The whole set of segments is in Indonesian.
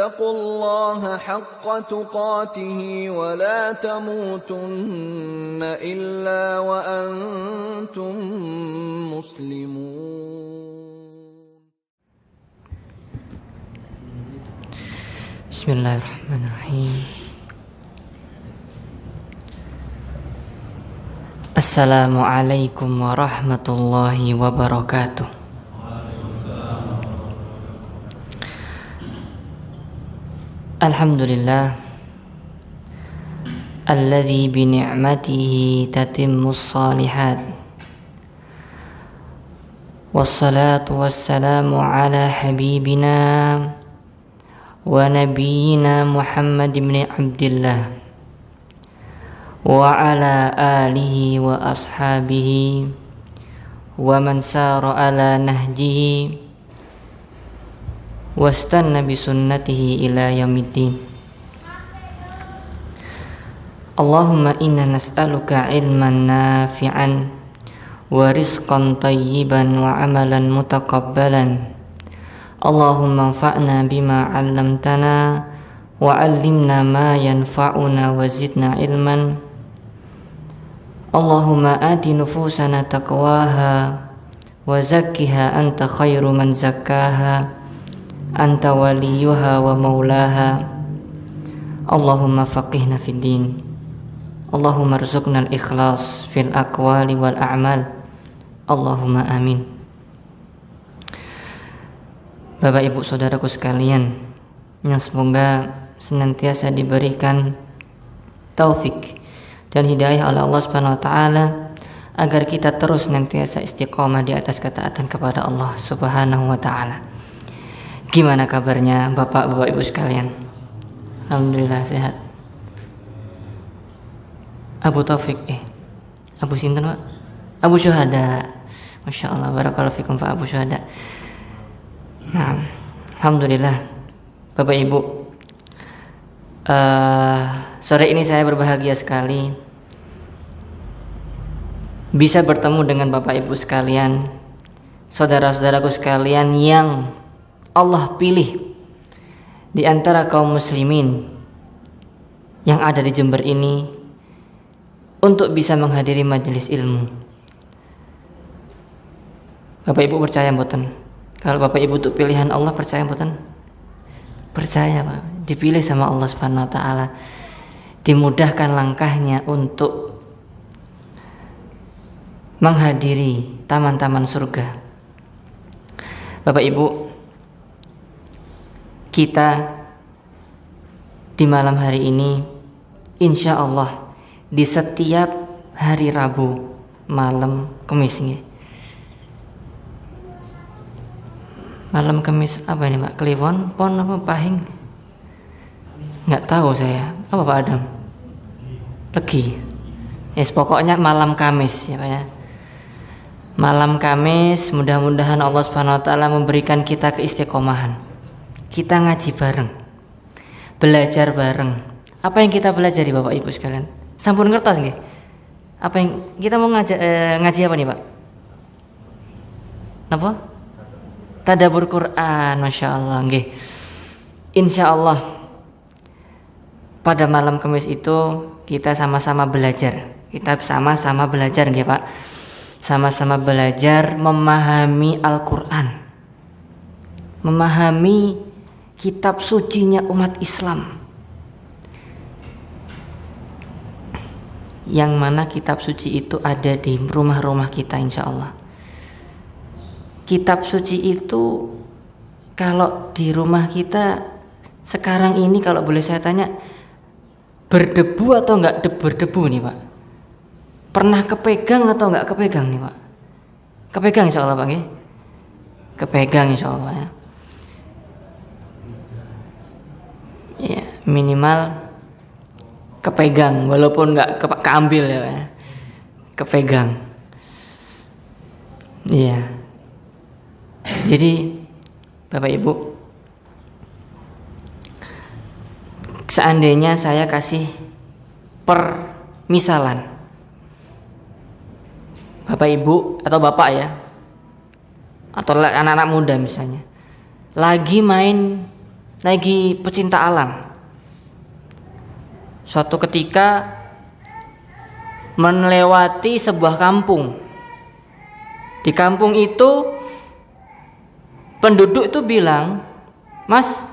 فاتقوا الله حق تقاته ولا تموتن إلا وأنتم مسلمون. Bismillahirrahmanirrahim. Assalamualaikum warahmatullahi wabarakatuh. Alhamdulillah alladzi bi ni'matihi tatimmus shalihat. Wassalatu wassalamu ala habibina wa nabiyyina Muhammad ibn Abdillah wa ala alihi wa ashabihi wa man sara ala nahjihi wastanna bi sunnatihi ila yaumiddin. Allahumma inna nas'aluka ilman nafi'an wa rizqan tayyiban wa amalan mutakabbalan. Allahumma anfa'na bima 'allamtana wa 'allimna ma yanfa'una wa zidna ilman. Allahumma ati nufusana taqwaha wa zakkiha anta khairu man zakkaha anta waliyuha wa maulaha. Allahumma faqihna fid din. Allahumma rzuqna al-ikhlas fil aqwali wal a'mal. Allahumma amin. Bapak ibu saudaraku sekalian, yang semoga senantiasa diberikan taufik dan hidayah oleh Allah Subhanahu wa taala agar kita terus senantiasa istiqomah di atas ketaatan kepada Allah Subhanahu wa taala. Gimana kabarnya bapak-bapak ibu sekalian? Alhamdulillah sehat. Abu Taufik, Abu Sinten Pak? Abu Syuhada. Masya Allah, barakallahu fikum Pak Abu Syuhada. Nah, alhamdulillah bapak ibu. Sore ini saya berbahagia sekali bisa bertemu dengan bapak ibu sekalian, saudara-saudaraku sekalian yang Allah pilih di antara kaum muslimin yang ada di Jember ini untuk bisa menghadiri majelis ilmu. Bapak ibu percaya mboten? Kalau bapak ibu itu pilihan Allah, percaya mboten? Percaya Pak, dipilih sama Allah Subhanahu wa taala, dimudahkan langkahnya untuk menghadiri taman-taman surga. Bapak ibu, kita di malam hari ini insya Allah di setiap hari Rabu malam Kamis nih. Malam Kamis apa ini Pak? Kliwon, Pon apa Pahing? Nggak tahu saya. Apa Pak Adam? Legi. Yes, pokoknya malam Kamis ya Pak ya. Malam Kamis, mudah-mudahan Allah Subhanahu wa taala memberikan kita keistiqomahan. Kita ngaji bareng, belajar bareng. Apa yang kita pelajari Bapak Ibu sekalian? Sampun ngertos nggih? Apa yang kita mau ngaji apa nih Pak? Apa? Tadabbur Quran, Masya Allah nggih. Insya Allah pada malam Kamis itu kita sama-sama belajar. Kita sama-sama belajar nggih Pak. Sama-sama belajar memahami Al-Quran, memahami kitab sucinya umat Islam, yang mana kitab suci itu ada di rumah-rumah kita insya Allah. Kitab suci itu kalau di rumah kita sekarang ini, kalau boleh saya tanya, berdebu atau enggak berdebu nih Pak? Pernah kepegang atau enggak kepegang nih Pak? Kepegang insya Allah Pak nggih? Kepegang insya Allah ya. Ya, minimal kepegang walaupun nggak keambil ya, kepegang. Iya. Jadi Bapak Ibu, seandainya saya kasih permisalan, Bapak Ibu atau Bapak ya, atau anak-anak muda misalnya, lagi main lagi pecinta alam. Suatu ketika melewati sebuah kampung. Di kampung itu penduduk itu bilang, "Mas,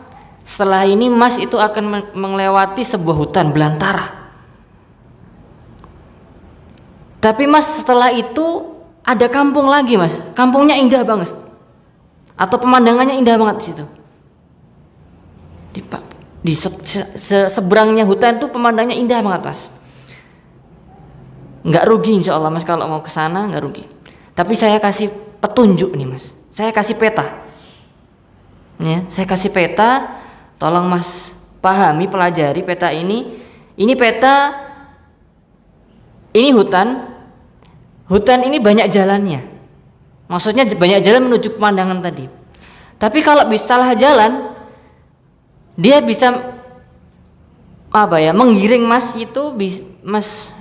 setelah ini Mas itu akan melewati sebuah hutan belantara. Tapi Mas, setelah itu ada kampung lagi, Mas. Kampungnya indah banget. Atau pemandangannya indah banget di situ. Di seberangnya hutan itu pemandangannya indah banget, Mas. Nggak rugi insya Allah, Mas, kalau mau ke sana nggak rugi. Tapi saya kasih petunjuk nih, Mas. Saya kasih peta. Ya, saya kasih peta. Tolong Mas pahami, pelajari peta ini. Ini peta, ini hutan. Hutan ini banyak jalannya. Maksudnya banyak jalan menuju pemandangan tadi. Tapi kalau salah jalan, dia bisa menggiring Mas itu, Mas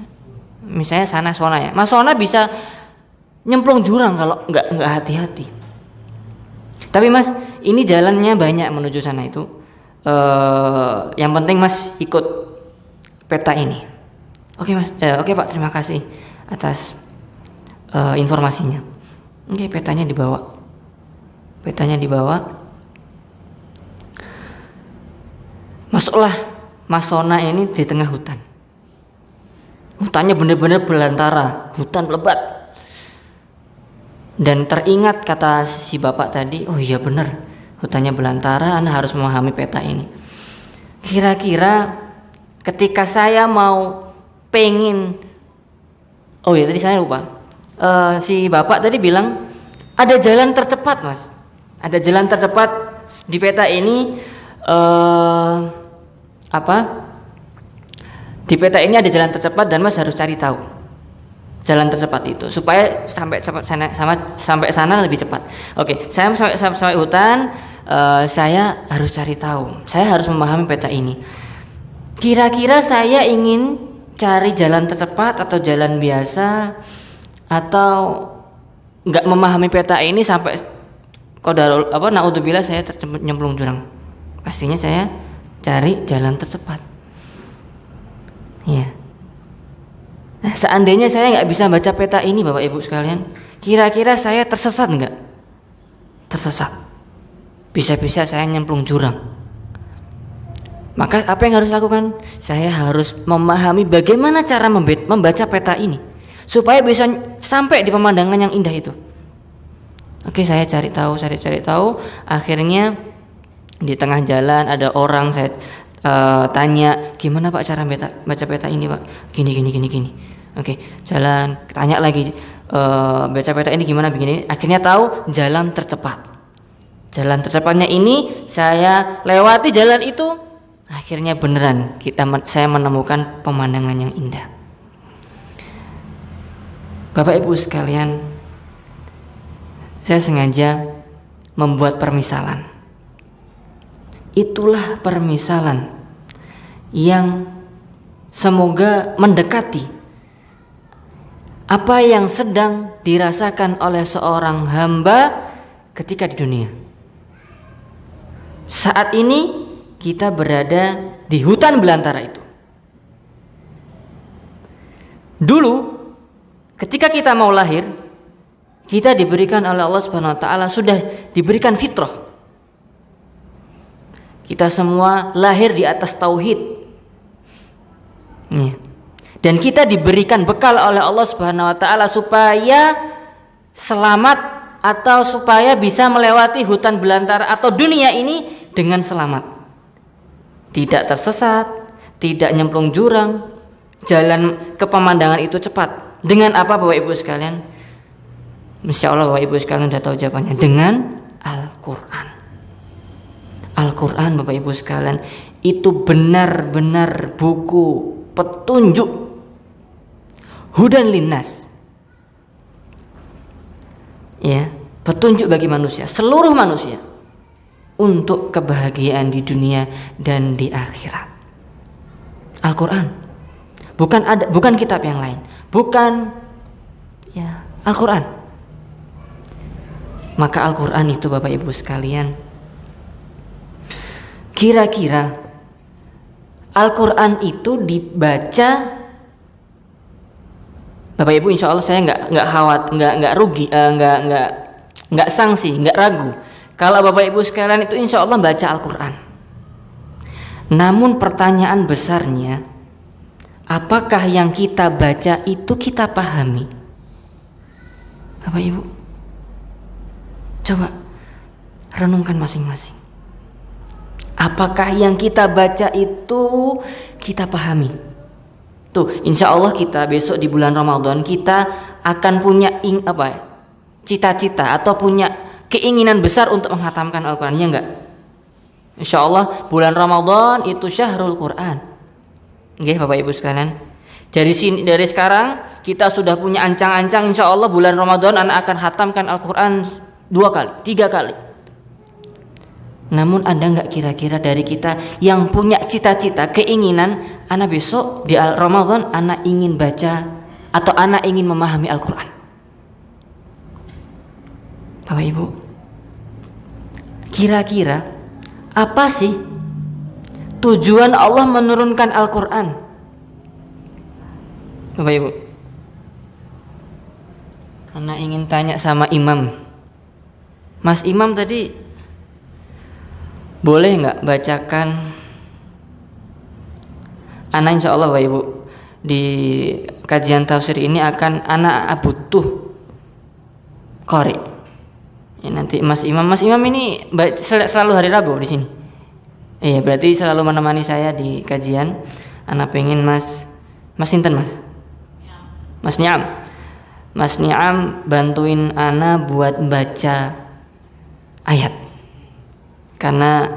misalnya sana Sona ya. Mas Sona bisa nyemplung jurang kalau nggak hati-hati. Tapi Mas, ini jalannya banyak menuju sana itu. Yang penting Mas ikut peta ini. Oke Mas, oke Pak, terima kasih atas informasinya. Oke, petanya dibawa. Masuklah Mas Sona ini di tengah hutan. Hutannya benar-benar belantara, hutan lebat. Dan teringat kata si bapak tadi, oh iya benar, hutannya belantara, Anda harus memahami peta ini. Kira-kira ketika saya mau pengen, oh iya tadi saya lupa. Si bapak tadi bilang ada jalan tercepat, Mas. Ada jalan tercepat di peta ini. Di peta ini ada jalan tercepat dan Mas harus cari tahu jalan tercepat itu supaya sampai sana lebih cepat. Oke, saya sampai hutan, saya harus cari tahu. Saya harus memahami peta ini. Kira-kira saya ingin cari jalan tercepat atau jalan biasa, atau nggak memahami peta ini sampai naudzubillah saya nyemplung jurang. Pastinya saya cari jalan tercepat. Ya. Nah, seandainya saya nggak bisa baca peta ini, Bapak Ibu sekalian, kira-kira saya tersesat nggak? Tersesat. Bisa-bisa saya nyemplung jurang. Maka apa yang harus lakukan? Saya harus memahami bagaimana cara membaca peta ini supaya bisa sampai di pemandangan yang indah itu. Oke, saya cari tahu. Akhirnya di tengah jalan ada orang, saya tanya, gimana Pak cara baca peta ini Pak? Gini. Oke, jalan, tanya lagi, baca peta ini gimana begini. Akhirnya tahu jalan tercepat. Jalan tercepatnya ini saya lewati jalan itu. Akhirnya beneran saya menemukan pemandangan yang indah. Bapak Ibu sekalian, saya sengaja membuat permisalan. Itulah permisalan yang semoga mendekati apa yang sedang dirasakan oleh seorang hamba ketika di dunia. Saat ini kita berada di hutan belantara itu. Dulu ketika kita mau lahir, kita diberikan oleh Allah Subhanahu wa taala, sudah diberikan fitrah. Kita semua lahir di atas tauhid. Dan kita diberikan bekal oleh Allah Subhanahu wa taala supaya selamat atau supaya bisa melewati hutan belantara atau dunia ini dengan selamat. Tidak tersesat, tidak nyemplung jurang, jalan ke pemandangan itu cepat. Dengan apa Bapak Ibu sekalian? Insya Allah Bapak Ibu sekalian sudah tahu jawabannya, dengan Al-Quran. Al-Quran Bapak Ibu sekalian itu benar-benar buku petunjuk, hudan linnas, ya, petunjuk bagi manusia, seluruh manusia, untuk kebahagiaan di dunia dan di akhirat. Al-Quran bukan kitab yang lain, bukan, ya, Al-Quran. Maka Al-Quran itu Bapak Ibu sekalian, kira-kira Al-Quran itu dibaca, Bapak Ibu, insya Allah saya nggak rugi, nggak sanksi, nggak ragu. Kalau Bapak Ibu sekalian itu insya Allah baca Al-Quran. Namun pertanyaan besarnya, apakah yang kita baca itu kita pahami? Bapak Ibu, coba renungkan masing-masing. Apakah yang kita baca itu kita pahami? Tuh, insya Allah kita besok di bulan Ramadan kita akan punya cita-cita atau punya keinginan besar untuk menghatamkan Al-Quran, ya enggak? Insya Allah bulan Ramadan itu syahrul Quran. Oke, Bapak Ibu sekalian. Dari sekarang kita sudah punya ancang-ancang, insya Allah bulan Ramadan anak akan hatamkan Al-Quran 2 kali, 3 kali. Namun ada nggak kira-kira dari kita yang punya cita-cita, keinginan, anak besok di Ramadan anak ingin baca atau anak ingin memahami Al-Quran? Bapak Ibu, kira-kira apa sih tujuan Allah menurunkan Al-Quran? Bapak Ibu, anak ingin tanya sama imam. Mas imam tadi boleh nggak bacakan? Anak insya Allah Bapak Ibu di kajian tafsir ini akan anak butuh qari. Ya, nanti Mas Imam ini selalu hari Rabu di sini. Iya, berarti selalu menemani saya di kajian. Anak pengen Mas Sinten Mas? Mas Niam. Mas Niam bantuin anak buat baca ayat. Karena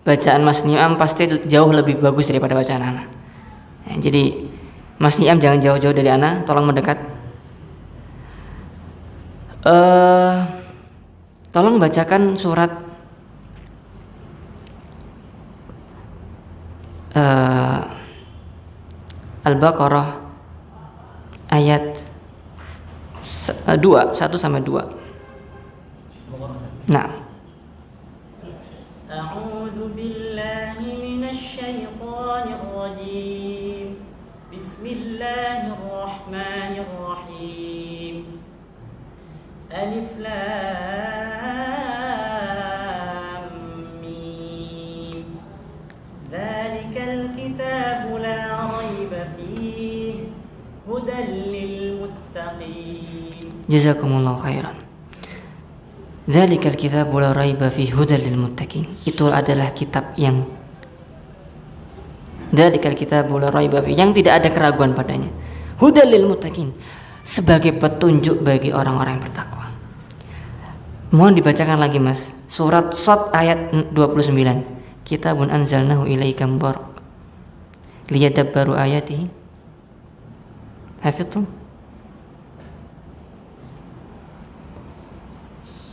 bacaan Mas Niam pasti jauh lebih bagus daripada bacaan anak. Ya, jadi Mas Niam jangan jauh-jauh dari anak, tolong mendekat. Tolong bacakan surat Al-Baqarah ayat 1 sampai 2. Nah. أعوذ بالله من الشيطان الرجيم بسم الله الرحمن الرحيم ألف لام ميم ذلك الكتاب لا ريب فيه هدى للمتقين. Jazakumullahu khairan. Dzalikal kitabu la raiba fihi hudal lil muttaqin. Itu adalah kitab yang Dzalikal kitabu la raiba fihi, yang tidak ada keraguan padanya. Hudal lil muttaqin, sebagai petunjuk bagi orang-orang yang bertakwa. Mohon dibacakan lagi Mas. Surat Shad ayat 29. Kitabun anzalnahu ilaika mubarak liyadabbaru ayatihi. Hafidtum?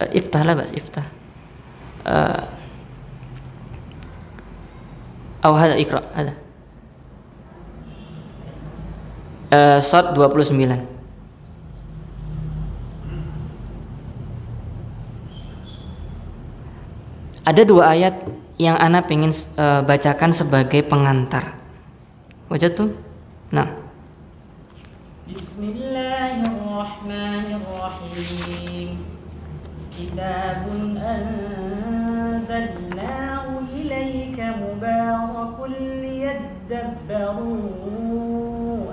Iftah lah bas, iftah. Atau hada ikra, ada. Shad 29. Ada 2 ayat yang ana pengen bacakan sebagai pengantar. Wajah tuh. Nah. Bismillahirrahmanirrahim. Kitabun anzalnahu ilaika mubarakun liyadabbaru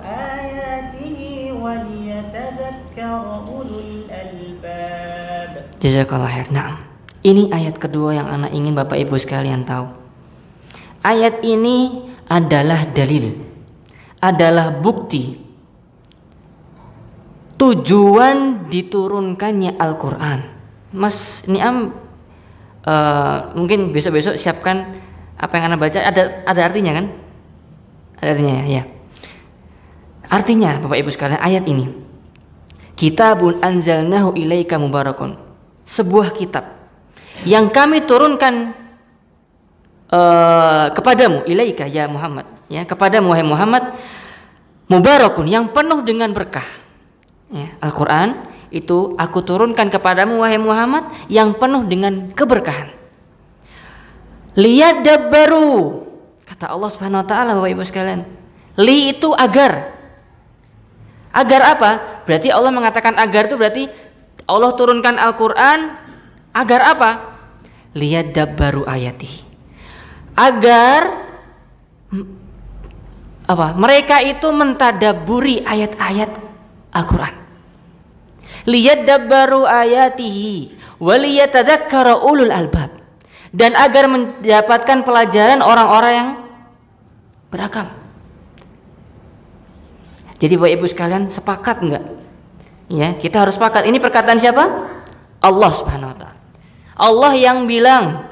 ayatihi wa liyatadhakkara ulul albab. Jazakallahu khair. Nah, ini ayat kedua yang anak ingin Bapak Ibu sekalian tahu. Ayat ini adalah dalil, adalah bukti tujuan diturunkannya Al-Quran. Mas Niam mungkin besok-besok siapkan apa yang Anda baca, ada artinya kan? Ada artinya ya. Artinya Bapak Ibu sekalian, ayat ini Kitabun anzalnahu ilaika mubarakun, sebuah kitab yang kami turunkan kepadamu, ilaika ya Muhammad, ya, kepadamu wahai Muhammad, mubarakun, yang penuh dengan berkah. Ya, Al-Quran itu aku turunkan kepadamu wahai Muhammad yang penuh dengan keberkahan. Liyadabbaru. Kata Allah Subhanahu wa taala, Bapak Ibu sekalian. Li itu agar. Agar apa? Berarti Allah mengatakan agar itu berarti Allah turunkan Al-Qur'an agar apa? Liyadabbaru ayatihi. Agar apa? Mereka itu mentadabburi ayat-ayat Al-Qur'an. Liyadabbaru ayatihi wa liyatadzakkara ulul albab. Dan agar mendapatkan pelajaran orang-orang yang berakal. Jadi Bapak Ibu sekalian, sepakat enggak? Ya, kita harus sepakat. Ini perkataan siapa? Allah Subhanahu wa taala. Allah yang bilang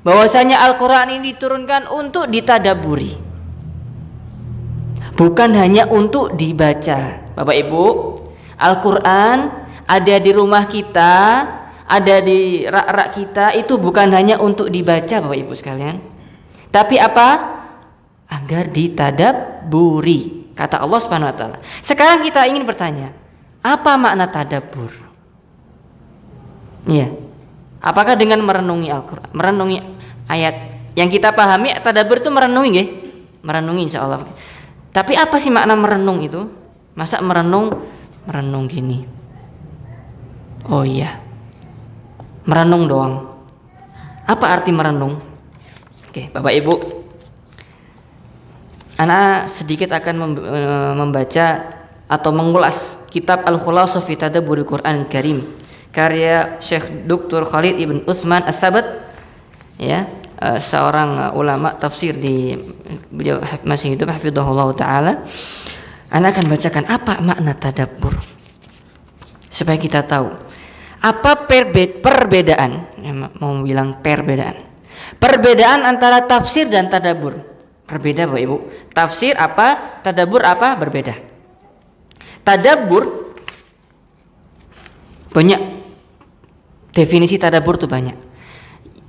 bahwasanya Al-Qur'an ini diturunkan untuk ditadaburi. Bukan hanya untuk dibaca. Bapak Ibu, Al-Qur'an ada di rumah kita, ada di rak-rak kita, itu bukan hanya untuk dibaca Bapak Ibu sekalian. Tapi apa? Agar ditadabburi. Kata Allah Subhanahu wa taala. Sekarang kita ingin bertanya, apa makna tadabbur? Iya. Apakah dengan merenungi Al-Qur'an, merenungi ayat yang kita pahami? Tadabbur itu merenungi nggih? Merenungi insyaallah. Tapi apa sih makna merenung itu? Masa merenung gini? Oh iya. Merenung doang. Apa arti merenung? Oke, Bapak Ibu, Ana sedikit akan membaca atau mengulas kitab Al-Khulasah fi Tadabburil Qur'anil Karim karya Syekh Dr. Khalid Ibn Utsman As-Sabat, ya, seorang ulama tafsir di beliau masih hidup hafizahullah taala. Ana akan bacakan apa makna tadabbur supaya kita tahu apa perbedaan, mau bilang perbedaan antara tafsir dan tadabbur. Berbeda Bapak Ibu. Tafsir apa, tadabbur apa, berbeda. Tadabbur banyak, definisi tadabbur itu banyak.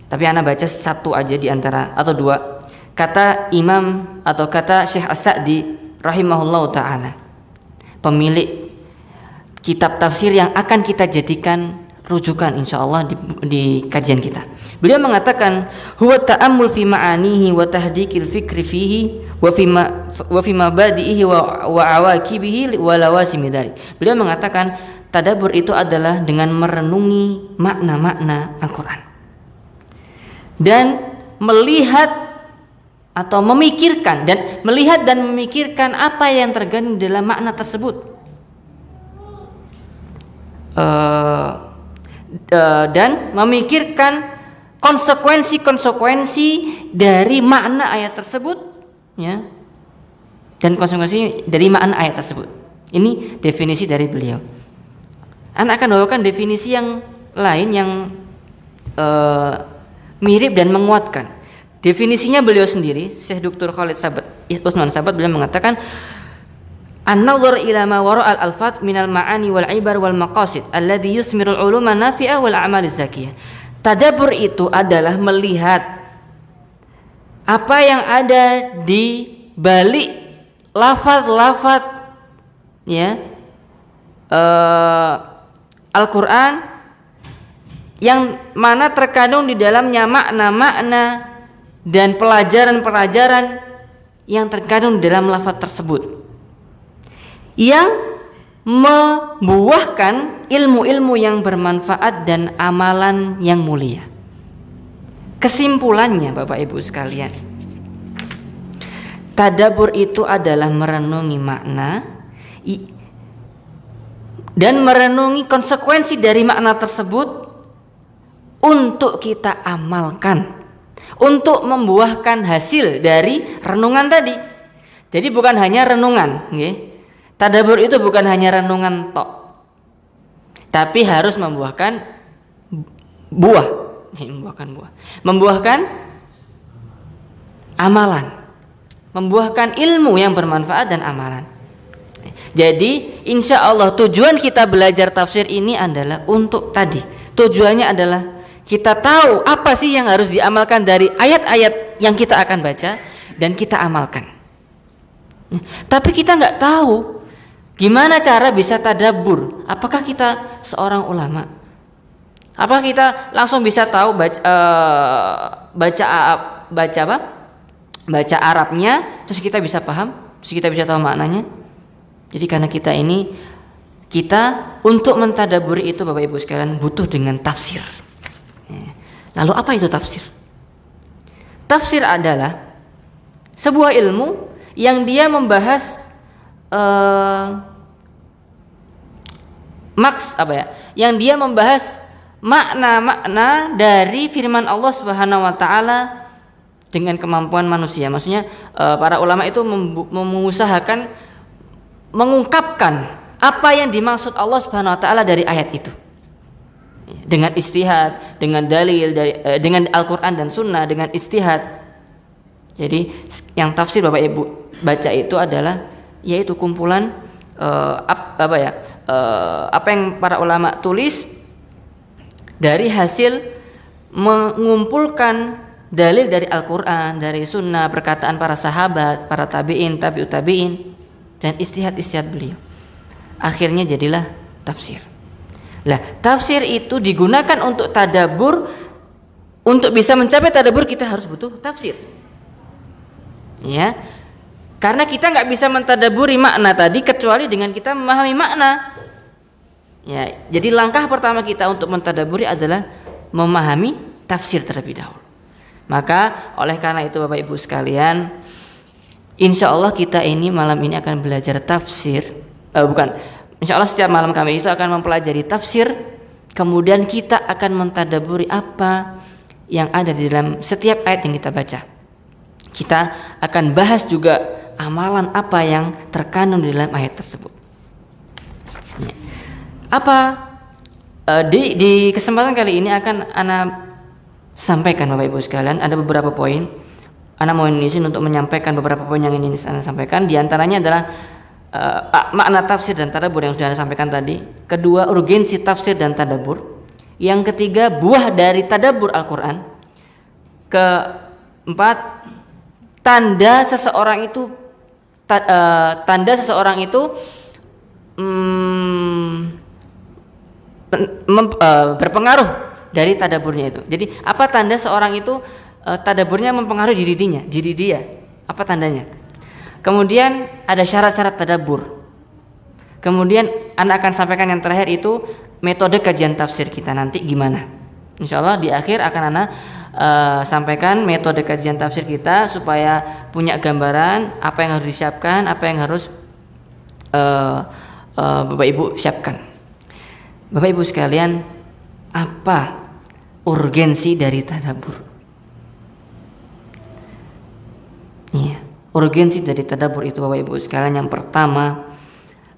Tapi ana baca satu aja di antara atau dua. Kata Imam atau kata Syekh As-Sa'di rahimahullahu taala, pemilik kitab tafsir yang akan kita jadikan rujukan insyaallah di kajian kita. Beliau mengatakan huwa ta'ammul fi ma'anihi wa tahdikil fikri fihi wa fi mabadihi wa awaqibihi wa lawasimi dzalik. Beliau mengatakan tadabbur itu adalah dengan merenungi makna-makna Al-Qur'an dan melihat atau memikirkan dan melihat dan memikirkan apa yang terkandung dalam makna tersebut. Dan memikirkan konsekuensi dari makna ayat tersebut, ya, dan konsekuensi dari makna ayat tersebut. Ini definisi dari beliau. Anda akan bawakan definisi yang lain yang mirip dan menguatkan. Definisinya beliau sendiri, Syekh Dr. Khalid Utsman Sabat, beliau mengatakan an-nazar ila ma wara'al alfaz minal ma'ani wal ibar wal maqasid alladhi yusmirul uluma nafi'ah wal a'maliz zakiyah. Tadabbur itu adalah melihat apa yang ada di balik lafaz-lafaz, ya, Al-Qur'an yang mana terkandung di dalamnya makna-makna dan pelajaran-pelajaran yang terkandung dalam lafaz tersebut, yang membuahkan ilmu-ilmu yang bermanfaat dan amalan yang mulia. Kesimpulannya Bapak Ibu sekalian, tadabbur itu adalah merenungi makna dan merenungi konsekuensi dari makna tersebut untuk kita amalkan, untuk membuahkan hasil dari renungan tadi. Jadi bukan hanya renungan, okay? Tadabbur itu bukan hanya renungan tok, tapi harus membuahkan buah, membuahkan amalan, membuahkan ilmu yang bermanfaat dan amalan. Jadi insya Allah tujuan kita belajar tafsir ini adalah untuk tadi. Tujuannya adalah kita tahu apa sih yang harus diamalkan dari ayat-ayat yang kita akan baca dan kita amalkan. Tapi kita nggak tahu gimana cara bisa tadabbur. Apakah kita seorang ulama? Apakah kita langsung bisa tahu baca Arabnya, terus kita bisa paham, terus kita bisa tahu maknanya? Jadi karena kita untuk mentadaburi itu Bapak Ibu sekalian butuh dengan tafsir. Lalu apa itu tafsir? Tafsir adalah sebuah ilmu yang dia membahas yang dia membahas makna-makna dari firman Allah Subhanahu wa taala dengan kemampuan manusia. Maksudnya para ulama itu mengusahakan mengungkapkan apa yang dimaksud Allah Subhanahu wa taala dari ayat itu. Dengan istihad, dengan dalil dengan Al-Qur'an dan Sunnah, dengan istihad. Jadi yang tafsir Bapak Ibu baca itu adalah yaitu kumpulan apa yang para ulama tulis dari hasil mengumpulkan dalil dari Al-Qur'an, dari Sunnah, perkataan para sahabat, para tabi'in, tabi'ut tabi'in, dan istihad beliau. Akhirnya jadilah tafsir. Lah, tafsir itu digunakan untuk tadabbur. Untuk bisa mencapai tadabbur kita harus butuh tafsir. Ya. Karena kita nggak bisa mentadabburi makna tadi kecuali dengan kita memahami makna. Ya, jadi langkah pertama kita untuk mentadabburi adalah memahami tafsir terlebih dahulu. Maka oleh karena itu Bapak Ibu sekalian, insya Allah kita ini malam ini akan belajar tafsir. Insya Allah setiap malam kami itu akan mempelajari tafsir. Kemudian kita akan mentadabburi apa yang ada di dalam setiap ayat yang kita baca. Kita akan bahas juga amalan apa yang terkandung di dalam ayat tersebut. Di kesempatan kali ini akan Ana sampaikan Bapak Ibu sekalian, ada beberapa poin. Ana mau izin untuk menyampaikan beberapa poin yang ingin Ana sampaikan. Di antaranya adalah makna tafsir dan tadabbur yang sudah Ana sampaikan tadi. Kedua, urgensi tafsir dan tadabbur. Yang ketiga, buah dari tadabbur Al-Qur'an. Keempat, tanda seseorang itu berpengaruh dari tadabburnya itu. Jadi apa tanda seorang itu tadabburnya mempengaruhi diri dia? Apa tandanya? Kemudian ada syarat-syarat tadabbur. Kemudian Anda akan sampaikan yang terakhir itu metode kajian tafsir kita nanti gimana. Insyaallah di akhir akan Anda sampaikan metode kajian tafsir kita supaya punya gambaran apa yang harus disiapkan, apa yang harus Bapak Ibu siapkan. Bapak Ibu sekalian, apa urgensi dari tadabbur? Iya, urgensi dari tadabbur itu Bapak Ibu sekalian, yang pertama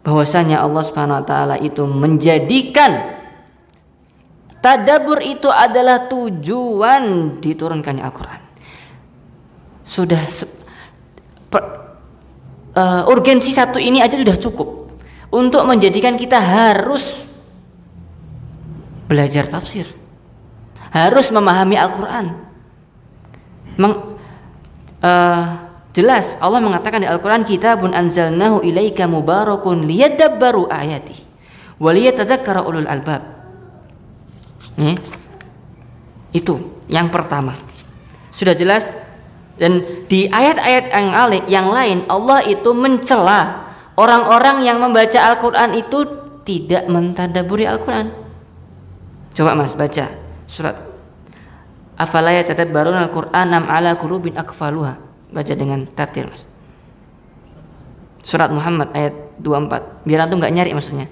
bahwasanya Allah Subhanahu wa taala itu menjadikan tadabbur itu adalah tujuan diturunkannya Al-Qur'an. Sudah urgensi satu ini aja sudah cukup untuk menjadikan kita harus belajar tafsir, harus memahami Al-Qur'an. Jelas Allah mengatakan di Al-Qur'an, kitabun anzalnahu ilaika mubarakun liyadabbaru ayatihi wa liyatadzakkara ulul albab. Itu yang pertama. Sudah jelas. Dan di ayat-ayat yang lain Allah itu mencela orang-orang yang membaca Al-Qur'an itu tidak mentadabburi Al-Qur'an. Coba Mas baca surat afala yatadabbaruna al-Qur'ana am ala qulubin aqfaluha. Baca dengan tartil Mas. Surat Muhammad ayat 24. Biar antum enggak nyari maksudnya.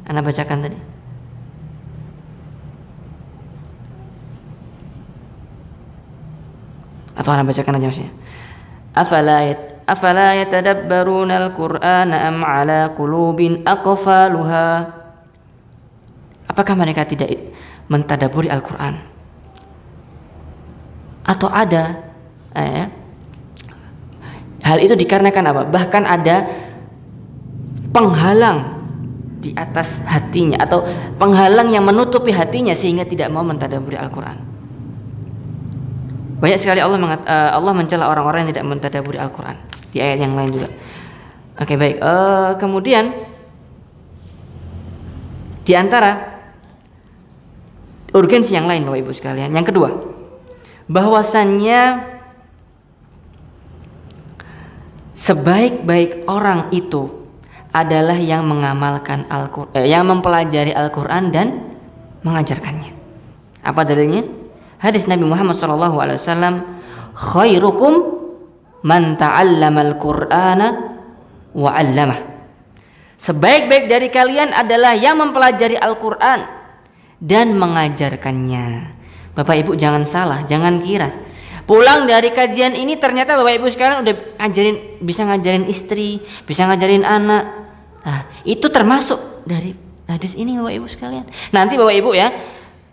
Ana bacakan tadi. Atau Ana bacakan aja maksudnya. Afala yatadabbaruna al-Qur'ana am ala qulubin aqfaluha. Apakah mereka tidak mentadabburi Al-Qur'an? Atau ada hal itu dikarenakan apa? Bahkan ada penghalang di atas hatinya atau penghalang yang menutupi hatinya sehingga tidak mau mentadabburi Al-Qur'an. Banyak sekali Allah mencela orang-orang yang tidak mentadabburi Al-Qur'an di ayat yang lain juga. Oke, baik. Kemudian di antara urgensi yang lain Bapak Ibu sekalian. Yang kedua, bahwasannya sebaik-baik orang itu adalah yang mengamalkan Al-Qur'an, yang mempelajari Al-Qur'an dan mengajarkannya. Apa dalilnya? Hadis Nabi Muhammad SAW, khairukum man ta'allamal Qur'ana wa 'allamah. Sebaik-baik dari kalian adalah yang mempelajari Al-Qur'an dan mengajarkannya. Bapak Ibu jangan salah, jangan kira pulang dari kajian ini ternyata Bapak Ibu sekarang udah bisa ngajarin istri, bisa ngajarin anak. Nah, itu termasuk dari hadis ini Bapak Ibu sekalian. Nanti Bapak Ibu ya,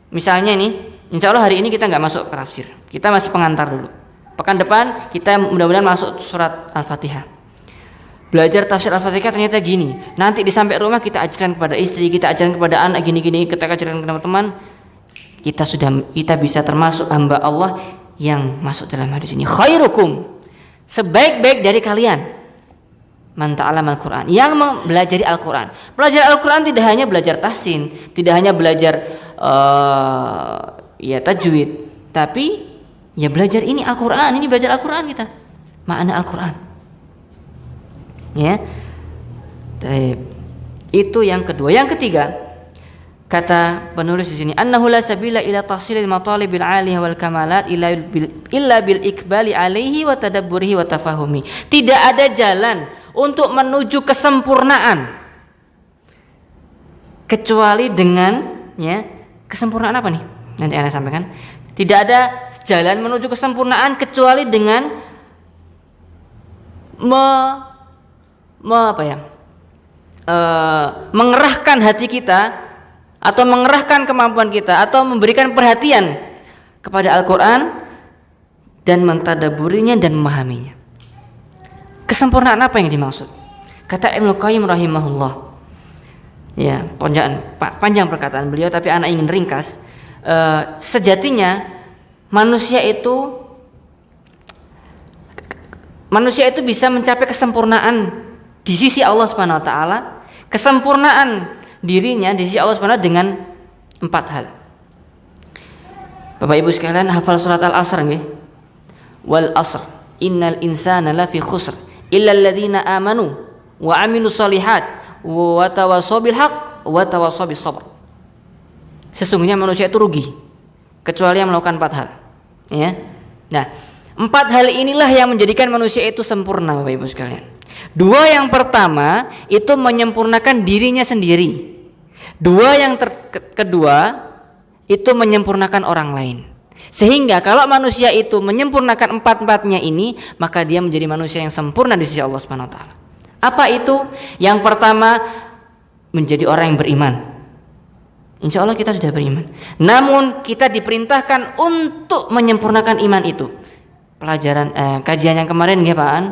misalnya ini, insya Allah hari ini kita nggak masuk ke tafsir, kita masih pengantar dulu. Pekan depan kita mudah-mudahan masuk surat Al-Fatihah. Belajar tafsir Al-Fatihah ternyata gini. Nanti di sampai rumah kita ajarkan kepada istri, kita ajarkan kepada anak gini-gini, kita ajarkan kepada teman-teman. Kita bisa termasuk hamba Allah yang masuk dalam hadis ini. Khairukum, sebaik-baik dari kalian, man ta'allama Al-Qur'an, yang mempelajari Al-Qur'an. Belajar Al-Qur'an tidak hanya belajar tahsin, tidak hanya belajar tajwid, tapi ya belajar ini Al-Qur'an, ini belajar Al-Qur'an kita. Makna Al-Qur'an. Ya. Itu yang kedua. Yang ketiga, kata penulis di sini, annahu la sabila ila tahsilil matalibil 'aliyah wal kamalat illa bil iqbali 'alaihi wa tadabburihi wa tafahumi. Tidak ada jalan untuk menuju kesempurnaan kecuali dengan kesempurnaan apa nih? Nanti Anda sampaikan. Tidak ada jalan menuju kesempurnaan kecuali dengan mengerahkan hati kita atau mengerahkan kemampuan kita atau memberikan perhatian kepada Al-Qur'an dan mentadaburinya dan memahaminya. Kesempurnaan apa yang dimaksud? Kata Ibnu Qayyim rahimahullah. Ya, panjang perkataan beliau tapi anak ingin ringkas. Sejatinya manusia itu bisa mencapai kesempurnaan di sisi Allah Subhanahu wa taala, kesempurnaan dirinya di sisi Allah Subhanahu wa taala dengan 4 hal. Bapak Ibu sekalian hafal surat Al-Asr nggih? Wal 'asr innal insana lafi khusr illa alladziina amanu wa 'amilus shalihat wa tawassaw bil haqq wa tawassaw bis sabr. Sesungguhnya manusia itu rugi kecuali yang melakukan 4 hal. Ya. Nah, 4 hal inilah yang menjadikan manusia itu sempurna Bapak Ibu sekalian. 2 yang pertama itu menyempurnakan dirinya sendiri. 2 yang kedua itu menyempurnakan orang lain. Sehingga kalau manusia itu menyempurnakan 4-4-nya ini, maka dia menjadi manusia yang sempurna di sisi Allah Subhanahu wa taala. Apa itu? Yang pertama, menjadi orang yang beriman. Insya Allah kita sudah beriman. Namun kita diperintahkan untuk menyempurnakan iman itu. Pelajaran kajian yang kemarin ya Pak An,